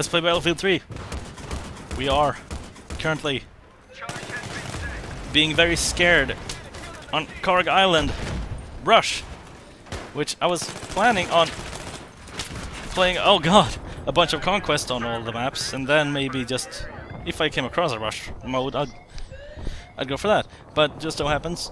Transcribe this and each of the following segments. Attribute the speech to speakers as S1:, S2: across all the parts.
S1: Let's play Battlefield 3. We are currently being very scared on Kharg Island. Rush. Which I was planning on playing, oh god, a bunch of Conquest on all the maps, and then maybe just, if I came across a Rush mode, I'd go for that. But just so happens,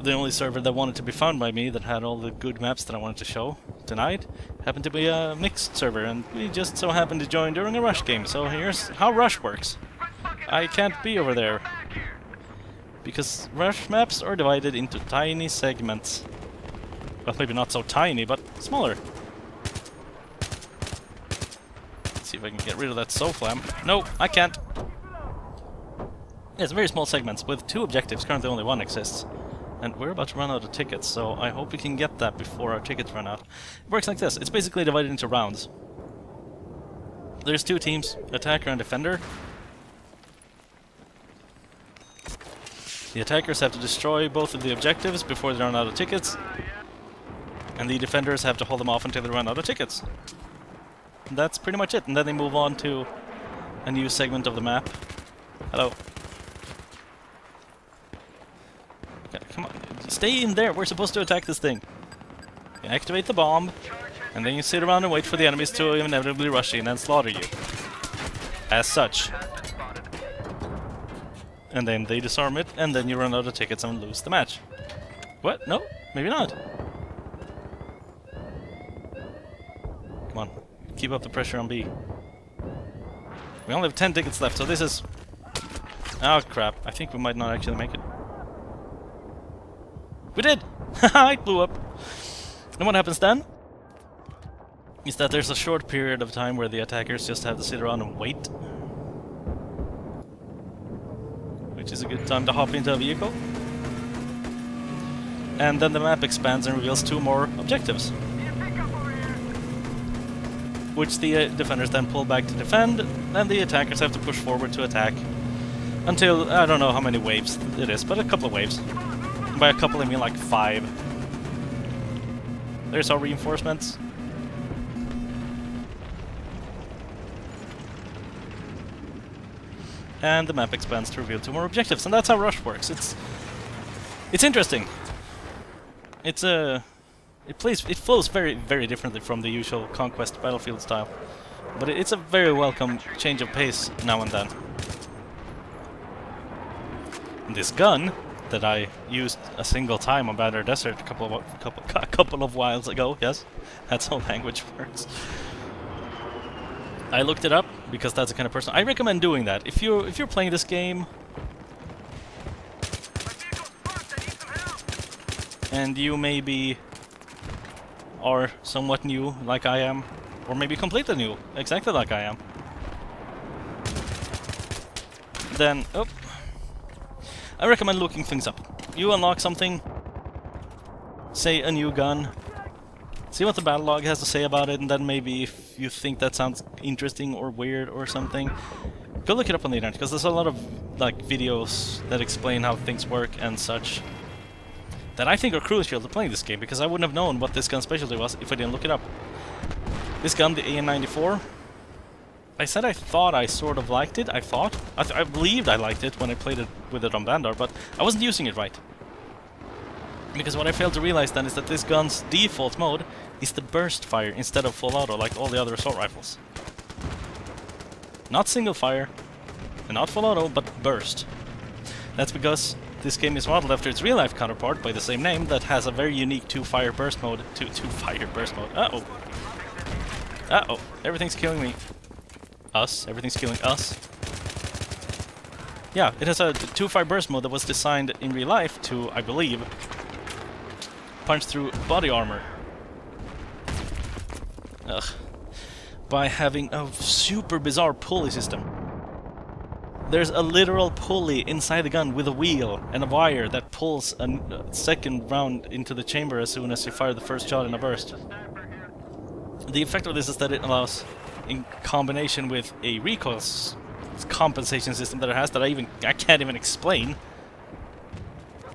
S1: the only server that wanted to be found by me that had all the good maps that I wanted to show tonight happened to be a mixed server, and we just so happened to join during a Rush game. So here's how Rush works. I can't be over there because Rush maps are divided into tiny segments. Well, maybe not so tiny, but smaller. Let's see if I can get rid of that SoFlam. No, I can't. It's very small segments with 2 objectives. Currently only 1 exists. And we're about to run out of tickets, so I hope we can get that before our tickets run out. It works like this. It's basically divided into rounds. There's 2 teams, attacker and defender. The attackers have to destroy both of the objectives before they run out of tickets. And the defenders have to hold them off until they run out of tickets. And that's pretty much it. And then they move on to a new segment of the map. Hello. Okay, come on. Stay in there. We're supposed to attack this thing. You activate the bomb. And then you sit around and wait for the enemies to inevitably rush in and slaughter you. As such. And then they disarm it. And then you run out of tickets and lose the match. What? No? Maybe not. Come on, keep up the pressure on B. We only have 10 tickets left, so this is... Oh crap, I think we might not actually make it. We did! Haha, it blew up! And what happens then is that there's a short period of time where the attackers just have to sit around and wait. Which is a good time to hop into a vehicle. And then the map expands and reveals 2 more objectives, which the defenders then pull back to defend, and the attackers have to push forward to attack until, I don't know how many waves it is, but a couple of waves. And by a couple I mean like 5. There's our reinforcements. And the map expands to reveal 2 more objectives, and that's how Rush works. It's interesting. It's a... It flows very, very differently from the usual Conquest Battlefield style, but it's a very welcome change of pace now and then. And this gun that I used a single time on Banner Desert a couple of whiles ago, yes, that's how language works. I looked it up because that's the kind of person I recommend doing that. If you're playing this game and you maybe are somewhat new, like I am, or maybe completely new, exactly like I am, then, I recommend looking things up. You unlock something, say a new gun, see what the battle log has to say about it, and then maybe if you think that sounds interesting or weird or something, go look it up on the internet, because there's a lot of like videos that explain how things work and such, that I think are crucial to playing this game, because I wouldn't have known what this gun's specialty was if I didn't look it up. This gun, the AN-94, I said I thought I sort of liked it, I believed I liked it when I played it with it on Bandar, but I wasn't using it right. Because what I failed to realize then is that this gun's default mode is the burst fire instead of full auto like all the other assault rifles. Not single fire, and not full auto, but burst. That's because this game is modeled after its real-life counterpart by the same name that has a very unique two-fire burst mode. Two-fire burst mode. Uh-oh. Uh-oh. Everything's killing me. Us. Everything's killing us. Yeah, it has a two-fire burst mode that was designed in real life to, I believe, punch through body armor. Ugh. By having a super bizarre pulley system. There's a literal pulley inside the gun with a wheel and a wire that pulls a second round into the chamber as soon as you fire the first shot in a burst. The effect of this is that it allows, in combination with a recoil compensation system that it has that I can't even explain.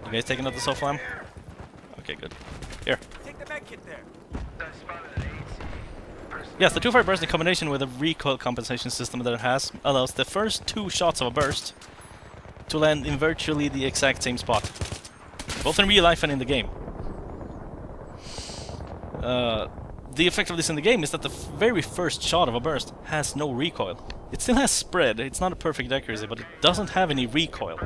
S1: You guys taking out the SoFlam? Okay, good. Here. Yes, the 2-fire burst in combination with a recoil compensation system that it has allows the first 2 shots of a burst to land in virtually the exact same spot, both in real life and in the game. The effect of this in the game is that the very first shot of a burst has no recoil. It still has spread, it's not a perfect accuracy, but it doesn't have any recoil.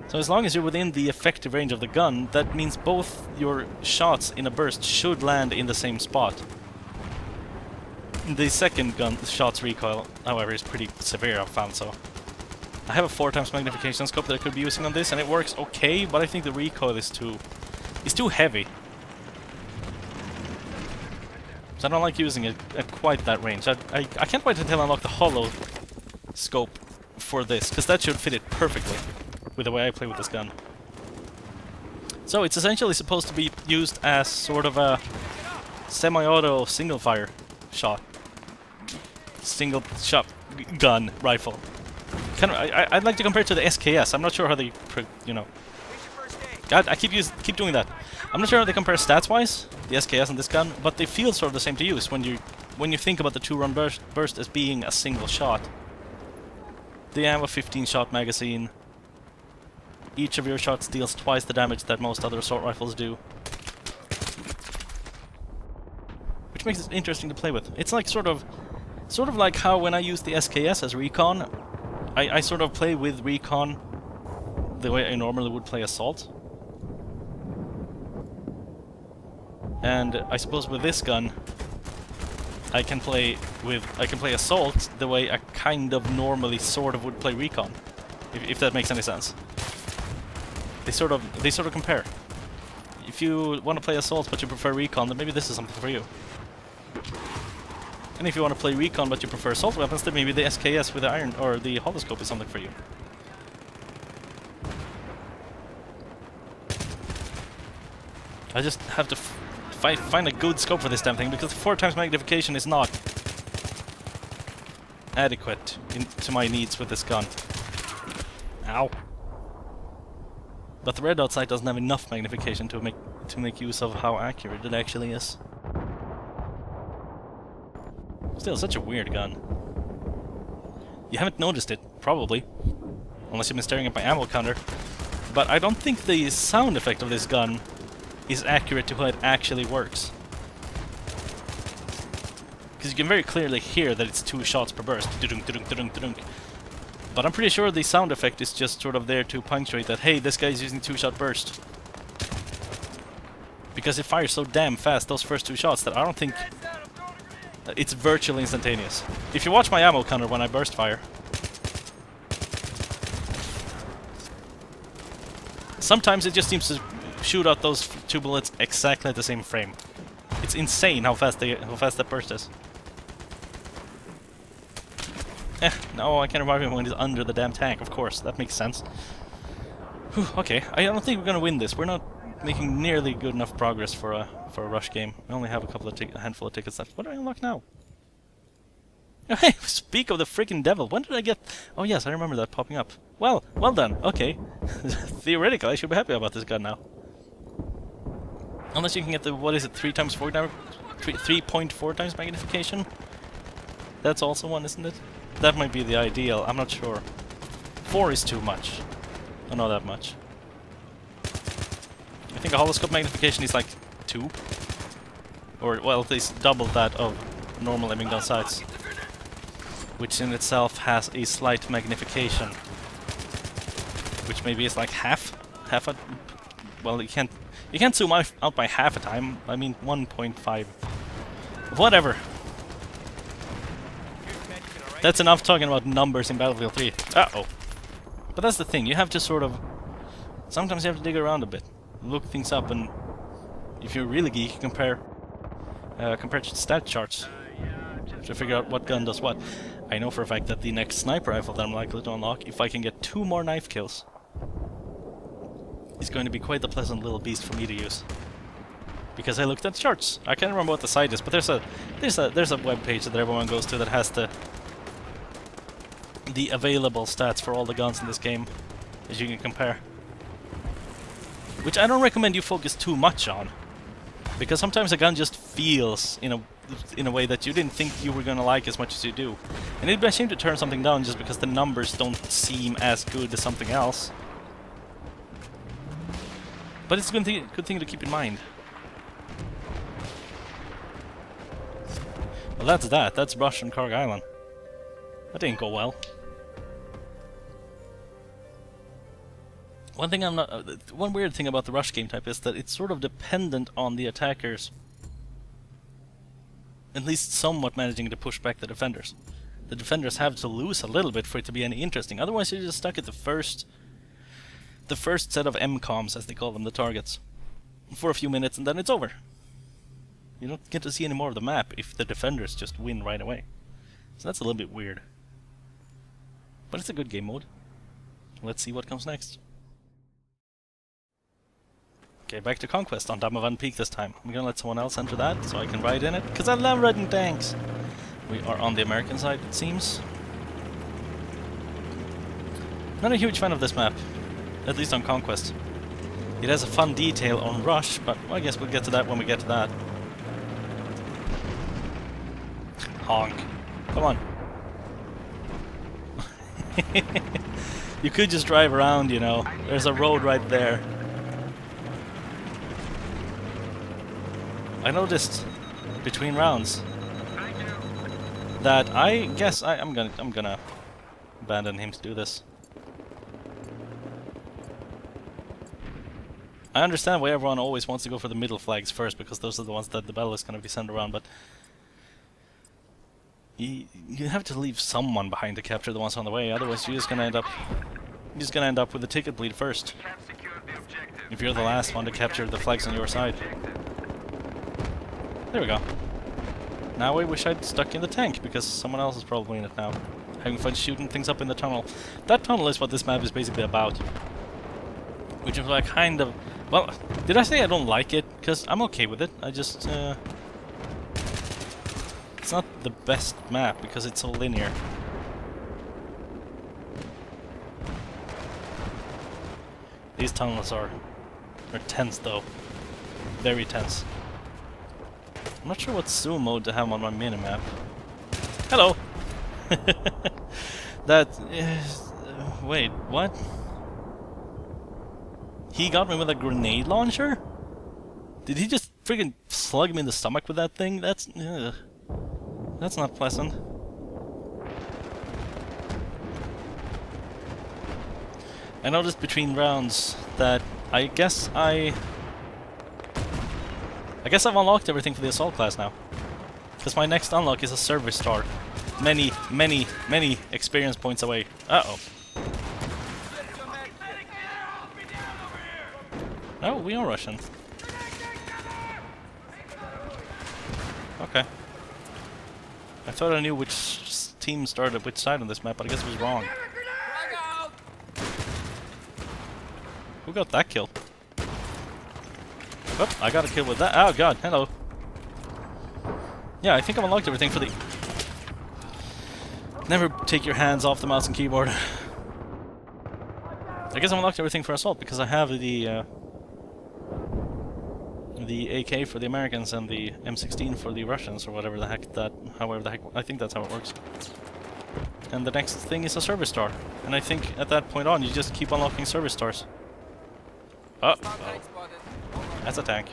S1: So as long as you're within the effective range of the gun, that means both your shots in a burst should land in the same spot. The second gun shot's recoil, however, is pretty severe, I've found, so... I have a 4x magnification scope that I could be using on this, and it works okay, but I think the recoil is too heavy. So I don't like using it at quite that range. I can't wait until I unlock the hollow scope for this, because that should fit it perfectly with the way I play with this gun. So it's essentially supposed to be used as sort of a semi-auto single-fire shot. Single-shot gun rifle. Kind of, I'd like to compare it to the SKS. I'm not sure how they, you know... God, I keep doing that. I'm not sure how they compare stats-wise, the SKS and this gun, but they feel sort of the same to use when you think about the 2-run burst as being a single shot. They have a 15-shot magazine. Each of your shots deals twice the damage that most other assault rifles do, which makes it interesting to play with. It's like sort of like how when I use the SKS as recon, I sort of play with recon the way I normally would play assault. And I suppose with this gun, I can play assault the way I kind of normally sort of would play recon, if that makes any sense. They sort of compare. If you want to play assault but you prefer recon, then maybe this is something for you. And if you want to play recon but you prefer assault weapons, then maybe the SKS with the iron or the holoscope is something for you. I just have to find a good scope for this damn thing, because 4x magnification is not adequate to my needs with this gun. Ow. But the red dot sight doesn't have enough magnification to make use of how accurate it actually is. Still, such a weird gun. You haven't noticed it, probably, unless you've been staring at my ammo counter. But I don't think the sound effect of this gun is accurate to how it actually works. Because you can very clearly hear that it's 2 shots per burst. Dudunk, dudunk, dudunk, dudunk. But I'm pretty sure the sound effect is just sort of there to punctuate that, hey, this guy's using 2-shot burst. Because it fires so damn fast, those first 2 shots, that I don't think... it's virtually instantaneous. If you watch my ammo counter when I burst fire... sometimes it just seems to shoot out those 2 bullets exactly at the same frame. It's insane how fast that burst is. No, I can't revive him when he's under the damn tank, of course. That makes sense. Whew, okay, I don't think we're gonna win this. We're not making nearly good enough progress for a rush game. We only have a handful of tickets left. What do I unlock now? Oh, hey, speak of the freaking devil. When did I get... oh yes, I remember that popping up. Well done. Okay. Theoretically, I should be happy about this gun now. Unless you can get the, what is it, 3.4 times magnification? That's also one, isn't it? That might be the ideal, I'm not sure. 4 is too much. I know that much. I think a holoscope magnification is like 2. Or, well, at least double that of normal aiming down sights. Which in itself has a slight magnification. Which maybe is like half a... well, you can't zoom out by half a time. I mean 1.5. Whatever. That's enough talking about numbers in Battlefield 3. Uh-oh. But that's the thing, you have to sort of... sometimes you have to dig around a bit. Look things up, and if you're really geeky, compare stat charts to figure out what gun does what. I know for a fact that the next sniper rifle that I'm likely to unlock, if I can get 2 more knife kills, is going to be quite the pleasant little beast for me to use. Because I looked at charts. I can't remember what the site is, but there's a web page that everyone goes to that has the available stats for all the guns in this game, as you can compare. Which I don't recommend you focus too much on, because sometimes a gun just feels in a way that you didn't think you were gonna like as much as you do. And it'd be a shame to turn something down just because the numbers don't seem as good as something else. But it's a good thing to keep in mind. Well, that's that. That's Rush and Kharg Island. That didn't go well. One weird thing about the Rush game type is that it's sort of dependent on the attackers at least somewhat managing to push back the defenders. The defenders have to lose a little bit for it to be any interesting. Otherwise, you're just stuck at the first set of MCOMs, as they call them, the targets, for a few minutes, and then it's over. You don't get to see any more of the map if the defenders just win right away. So that's a little bit weird. But it's a good game mode. Let's see what comes next. Okay, back to Conquest on Damavan Peak this time. I'm gonna let someone else enter that so I can ride in it, because I love riding tanks! We are on the American side, it seems. Not a huge fan of this map, at least on Conquest. It has a fun detail on Rush, but well, I guess we'll get to that when we get to that. Honk. Come on. You could just drive around, you know. There's a road right there. I noticed between rounds that I guess I'm gonna abandon him to do this. I understand why everyone always wants to go for the middle flags first, because those are the ones that the battle is gonna be sent around, but you have to leave someone behind to capture the ones on the way, otherwise you're just gonna end up with the ticket bleed first. If you're the last one to capture the flags on your side. There we go. Now I wish I'd stuck in the tank, because someone else is probably in it now. Having fun shooting things up in the tunnel. That tunnel is what this map is basically about. Which is like kind of... Well, did I say I don't like it? Because I'm okay with it. I just... It's not the best map, because it's so linear. These tunnels are tense, though. Very tense. I'm not sure what zoom mode to have on my minimap. Hello! That is... wait, what? He got me with a grenade launcher? Did he just friggin' slug me in the stomach with that thing? That's not pleasant. I noticed between rounds that I guess I've unlocked everything for the assault class now. Because my next unlock is a service star. Many, many, many experience points away. Uh-oh. Oh, we are Russian. Okay. I thought I knew which team started which side on this map, but I guess it was wrong. Who got that kill? Oh, I got a kill with that. Oh god, hello. Yeah, I think I've unlocked everything for the... Never take your hands off the mouse and keyboard. I guess I unlocked everything for assault because I have the AK for the Americans and the M16 for the Russians, or whatever the heck that... However the heck... I think that's how it works. And the next thing is a service star. And I think at that point on, you just keep unlocking service stars. Uh-oh. That's a tank.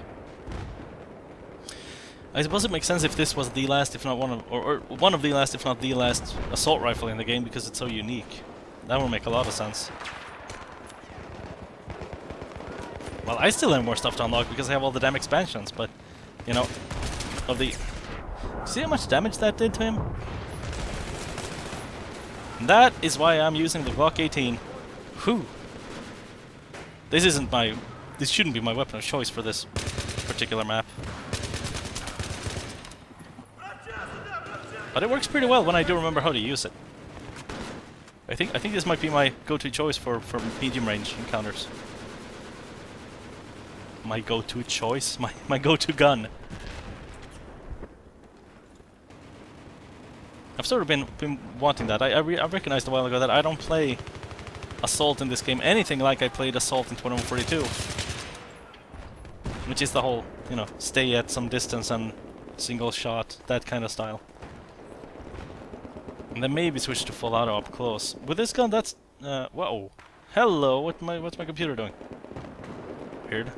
S1: I suppose it makes sense if this was the last, if not one of... Or one of the last, if not the last, assault rifle in the game, because it's so unique. That would make a lot of sense. Well, I still have more stuff to unlock because I have all the damn expansions, but, you know, of the... See how much damage that did to him? And that is why I'm using the Glock 18. Whew. This isn't my... This shouldn't be my weapon of choice for this particular map. But it works pretty well when I do remember how to use it. I think this might be my go-to choice for medium range encounters. My go-to choice? My go-to gun. I've sort of been wanting that. I recognized a while ago that I don't play Assault in this game anything like I played Assault in 2142. Which is the whole, you know, stay at some distance and single shot, that kind of style. And then maybe switch to full auto up close. With this gun, that's... whoa. Hello, what's my computer doing? Weird.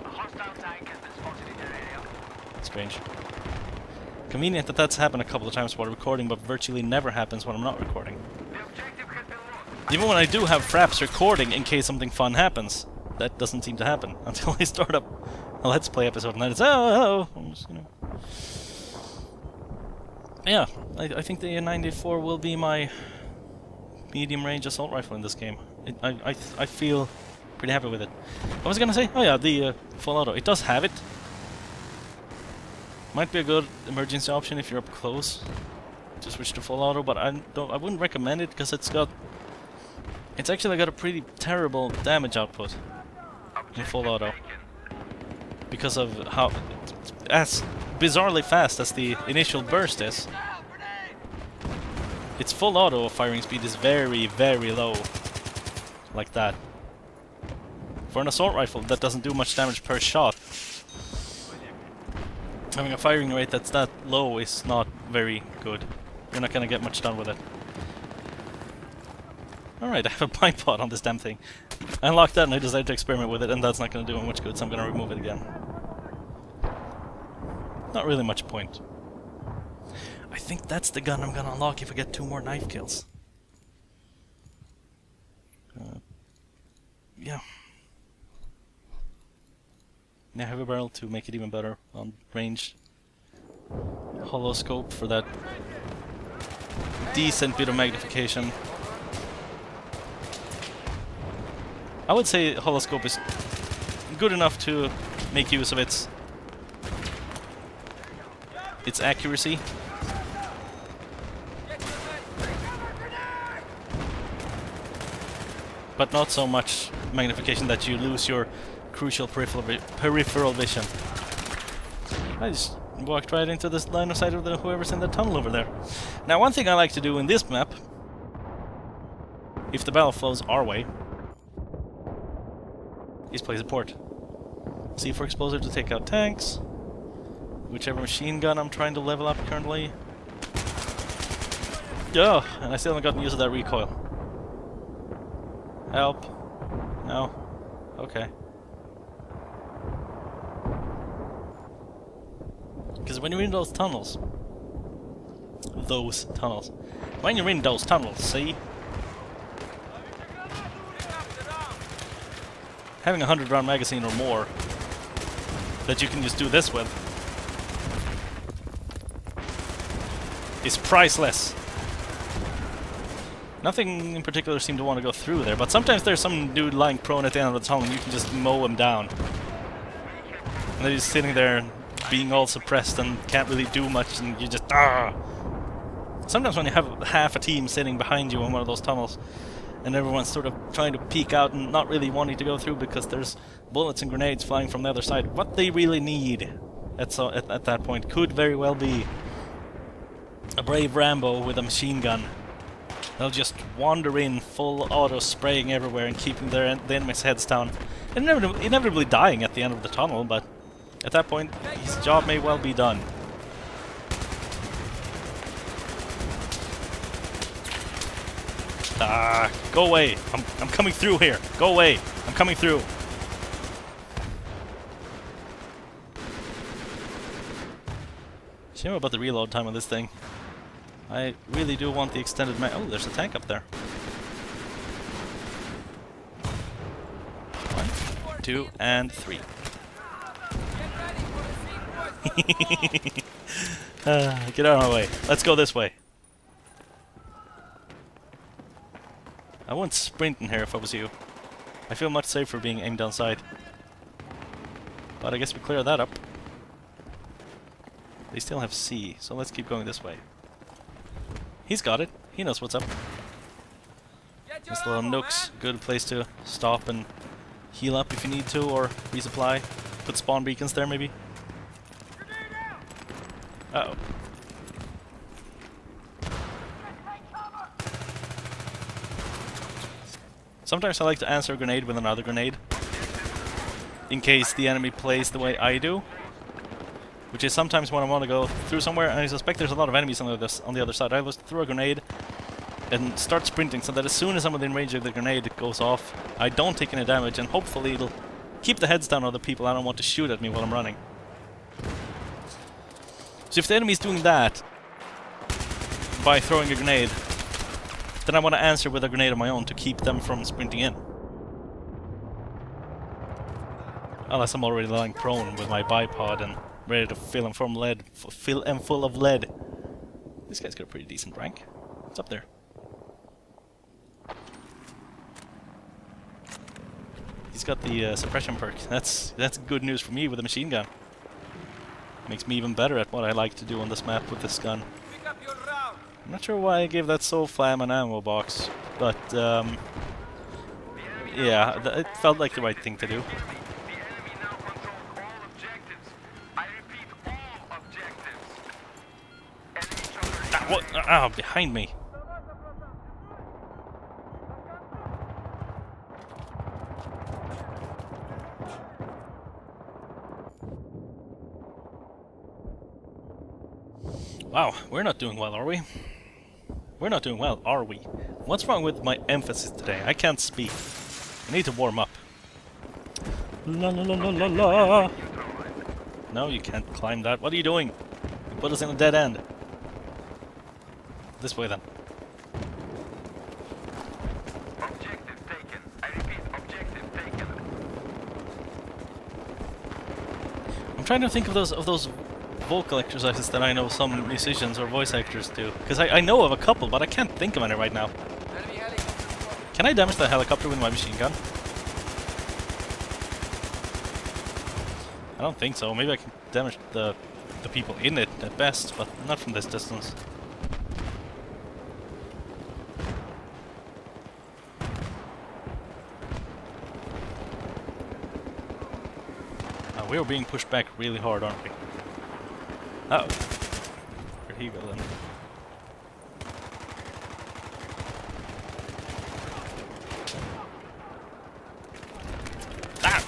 S2: A hostile tank has been spotted in your area.
S1: Strange. Convenient that that's happened a couple of times while recording, but virtually never happens when I'm not recording.
S2: The objective has been lost.
S1: Even when I do have fraps recording in case something fun happens, that doesn't seem to happen until I start up a Let's Play episode and then it's, oh, I'm just, you know. Yeah, I think the 94 will be my medium-range assault rifle in this game. I feel pretty happy with it. What was I gonna say? Oh yeah, the full auto. It does have it. Might be a good emergency option if you're up close to switch to full auto, but I wouldn't recommend it because it's actually got a pretty terrible damage output in full auto because of how as bizarrely fast as the initial burst is. Its full auto firing speed is very, very low, like that. For an assault rifle that doesn't do much damage per shot, having a firing rate that's that low is not very good. You're not gonna get much done with it. Alright, I have a blind pot on this damn thing. I unlocked that and I decided to experiment with it, and that's not gonna do much good, so I'm gonna remove it again. Not really much point. I think that's the gun I'm gonna unlock if I get 2 more knife kills. Yeah. Now heavy barrel to make it even better on range. Hollow scope for that decent bit of magnification. I would say hollow scope is good enough to make use of its accuracy. But not so much magnification that you lose your crucial peripheral vision. I just walked right into this line of sight of whoever's in the tunnel over there. Now, one thing I like to do in this map, if the battle flows our way, is play support. C4 explosive to take out tanks, whichever machine gun I'm trying to level up currently. Oh, and I still haven't gotten used to that recoil. Help. No. Okay. Because when you're in those tunnels... When you're in those tunnels, see? Having a 100-round magazine or more that you can just do this with is priceless. Nothing in particular seemed to want to go through there, but sometimes there's some dude lying prone at the end of the tunnel and you can just mow him down. And then he's sitting there being all suppressed and can't really do much, and you just Sometimes when you have half a team sitting behind you in one of those tunnels and everyone's sort of trying to peek out and not really wanting to go through because there's bullets and grenades flying from the other side, what they really need at that point could very well be a brave Rambo with a machine gun. They'll just wander in, full auto spraying everywhere and keeping the enemy's heads down. And inevitably dying at the end of the tunnel, but at that point, his job may well be done. Go away! I'm coming through here! Go away! I'm coming through! Shame about the reload time on this thing. I really do want the extended mag. Oh, there's a tank up there. 1, 2, and 3. Get out of my way. Let's go this way. I wouldn't sprint in here if I was you. I feel much safer being aimed down sight. But I guess we clear that up. They still have C, so let's keep going this way. He's got it. He knows what's up. This little nook's a good place to stop and heal up if you need to, or resupply. Put spawn beacons there, maybe. Uh-oh. Sometimes I like to answer a grenade with another grenade, in case the enemy plays the way I do, which is sometimes when I want to go through somewhere and I suspect there's a lot of enemies on the other side. I just throw a grenade and start sprinting so that as soon as I'm within range of the grenade it goes off, I don't take any damage, and hopefully it'll keep the heads down of the people I don't want to shoot at me while I'm running. So if the enemy's doing that by throwing a grenade, then I want to answer with a grenade of my own to keep them from sprinting in. Unless I'm already lying prone with my bipod and ready to fill him full of lead. This guy's got a pretty decent rank. It's up there. He's got the suppression perk. That's good news for me with a machine gun. Makes me even better at what I like to do on this map with this gun. I'm not sure why I gave that soul flam an ammo box, but yeah, it felt like the right thing to do. What? Ah, behind me. Wow, we're not doing well, are we? We're not doing well, are we? What's wrong with my emphasis today? I can't speak. I need to warm up. La la la la la la. No, you can't climb that. What are you doing? You put us in a dead end. This way then.
S2: Objective taken. I repeat, objective taken.
S1: I'm trying to think of those vocal exercises that I know some musicians or voice actors do. Because I know of a couple, but I can't think of any right now. Can I damage the helicopter with my machine gun? I don't think so. Maybe I can damage the people in it at best, but not from this distance. We're being pushed back really hard, aren't we? Uh oh. Where'd he go then? Ah!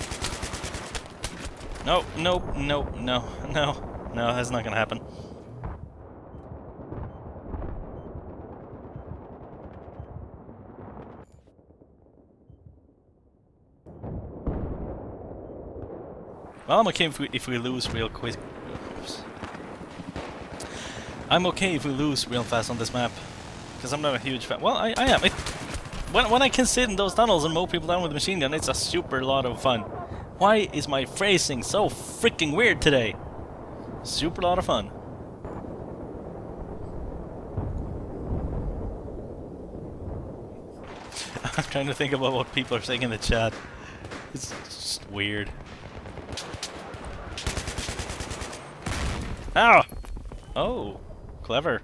S1: No, no, no, no, no. No, that's not gonna happen. Well, I'm okay if we lose real quick. Oops. I'm okay if we lose real fast on this map, because I'm not a huge fan. Well, I am. When I can sit in those tunnels and mow people down with a machine gun, it's a super lot of fun. Why is my phrasing so freaking weird today? Super lot of fun. I'm trying to think about what people are saying in the chat. It's just weird. Ow! Oh, clever.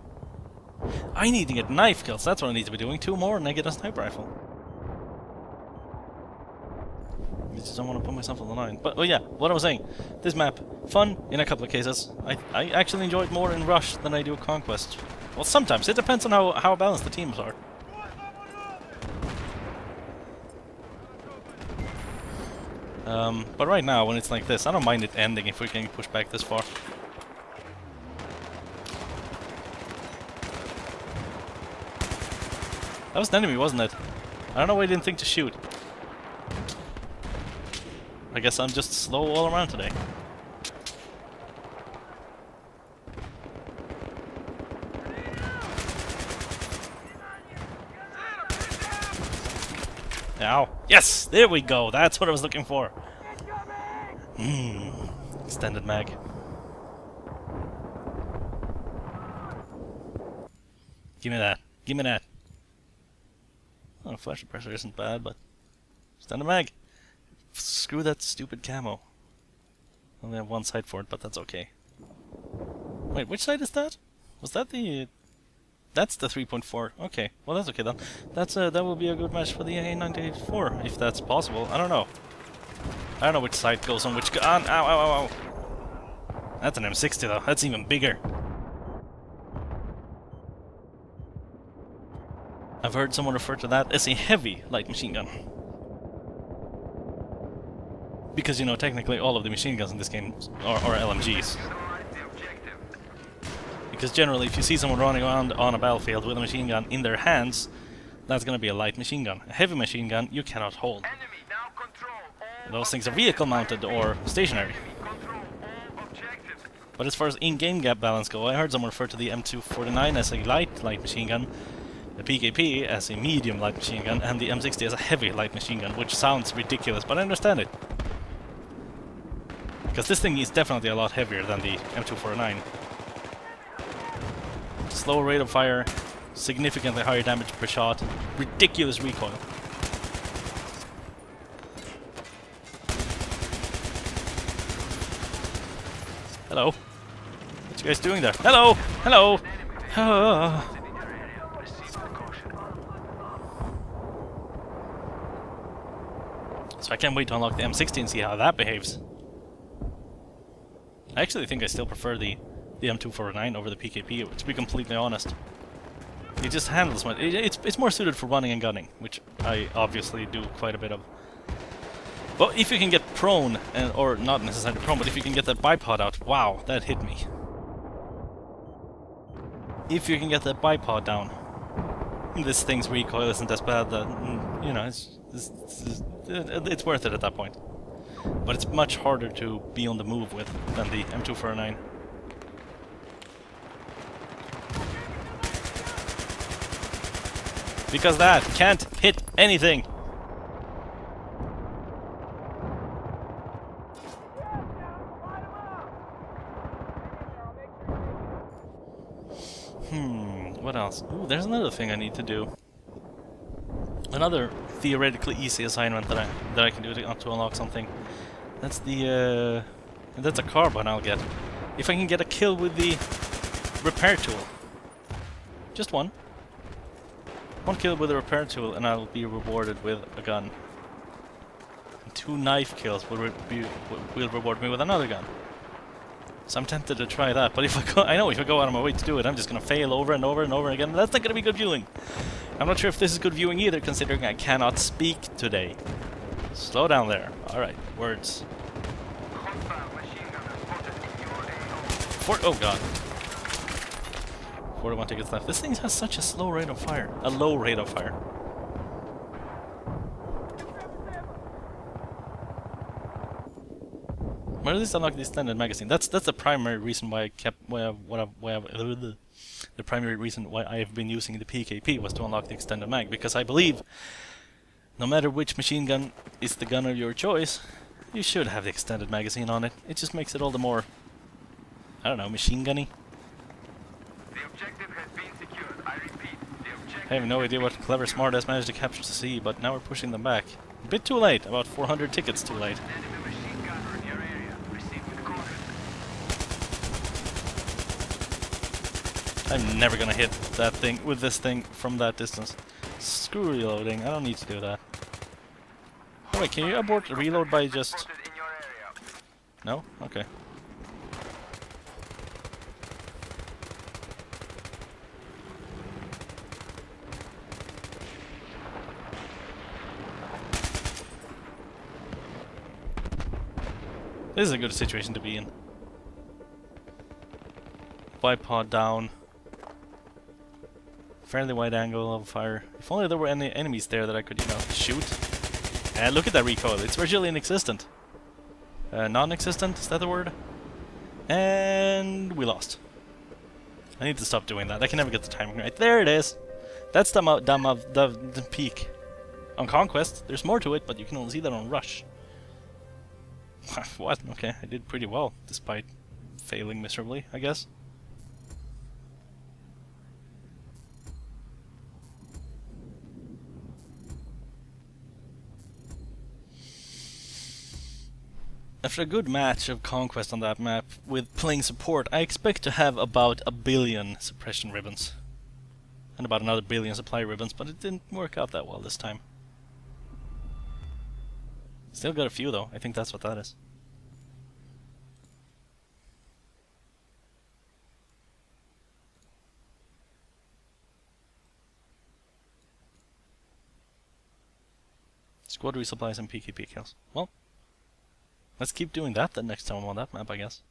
S1: I need to get knife kills, that's what I need to be doing. 2 more and I get a sniper rifle. I just don't want to put myself on the line. But, oh yeah, what I was saying. This map, fun in a couple of cases. I actually enjoyed more in Rush than I do Conquest. Well, sometimes. It depends on how balanced the teams are. But right now, when it's like this, I don't mind it ending if we can push back this far. That was an enemy, wasn't it? I don't know why I didn't think to shoot. I guess I'm just slow all around today. Ow. Yes! There we go! That's what I was looking for! Extended mag. Give me that. Give me that. Oh, flash suppressor isn't bad, but... Extended mag! Screw that stupid camo. I only have one side for it, but that's okay. Wait, which side is that? Was that the... That's the 3.4. Okay, well that's okay then. That will be a good match for the A94, if that's possible. I don't know. I don't know which side goes on which gun. Ow, ow, ow, ow. That's an M60 though. That's even bigger. I've heard someone refer to that as a heavy light machine gun. Because, you know, technically all of the machine guns in this game are LMGs. Because generally, if you see someone running around on a battlefield with a machine gun in their hands, that's going to be a light machine gun. A heavy machine gun, you cannot hold.
S2: Enemy now control all
S1: Those things are vehicle mounted or stationary.
S2: control all objectives.
S1: But as far as in-game gap balance go, I heard someone refer to the M249 as a light machine gun, the PKP as a medium light machine gun, and the M60 as a heavy light machine gun, which sounds ridiculous, but I understand it. Because this thing is definitely a lot heavier than the M249. Slower rate of fire, significantly higher damage per shot, ridiculous recoil. Hello. What you guys doing there? Hello! Hello! Ah. So I can't wait to unlock the M60 and see how that behaves. I actually think I still prefer the M249 over the PKP, to be completely honest. It just handles much. It's more suited for running and gunning, which I obviously do quite a bit of. But if you can get prone, or not necessarily prone, but if you can get that bipod out, wow, that hit me. If you can get that bipod down, this thing's recoil isn't as bad that, you know, it's worth it at that point. But it's much harder to be on the move with than the M249. Because that can't hit anything! What else? Ooh, there's another thing I need to do. Another theoretically easy assignment that I can do to unlock something. That's the that's a carbon I'll get. If I can get a kill with the repair tool. Just one. One kill with a repair tool and I'll be rewarded with a gun. And 2 knife kills will reward me with another gun. So I'm tempted to try that, but if I know if I go out of my way to do it, I'm just gonna fail over and over and over again. That's not gonna be good viewing. I'm not sure if this is good viewing either, considering I cannot speak today. Slow down there. Alright, words. Oh god. 41 tickets left. This thing has such a slow rate of fire. A low rate of fire. Why does this unlock the extended magazine? That's the primary reason why I kept the primary reason why I have been using the PKP was to unlock the extended mag, because I believe no matter which machine gun is the gun of your choice, you should have the extended magazine on it. It just makes it all the more, I don't know, machine gunny.
S2: The objective has been secured. I repeat, the objective.
S1: I have no idea what clever smartass managed to capture to see, but now we're pushing them back. A bit too late, about 400 tickets too late.
S2: Enemy machine gunner in your area. Received with coordinates.
S1: I'm never gonna hit that thing with this thing from that distance. Screw reloading, I don't need to do that. Oh wait, can you abort the reload by just...
S2: Spotted in your area.
S1: No? Okay. This is a good situation to be in. Bipod down. Fairly wide angle of fire. If only there were any enemies there that I could, you know, shoot. And look at that recoil, it's virtually inexistent. Non-existent, is that the word? And we lost. I need to stop doing that, I can never get the timing right. There it is! That's Damavan Peak. On Conquest, there's more to it, but you can only see that on Rush. What? Okay, I did pretty well, despite failing miserably, I guess. After a good match of Conquest on that map, with playing support, I expect to have about 1 billion suppression ribbons. And about another 1 billion supply ribbons, but it didn't work out that well this time. Still got a few though, I think that's what that is. Squad resupplies and PKP kills. Well, let's keep doing that the next time I'm on that map, I guess.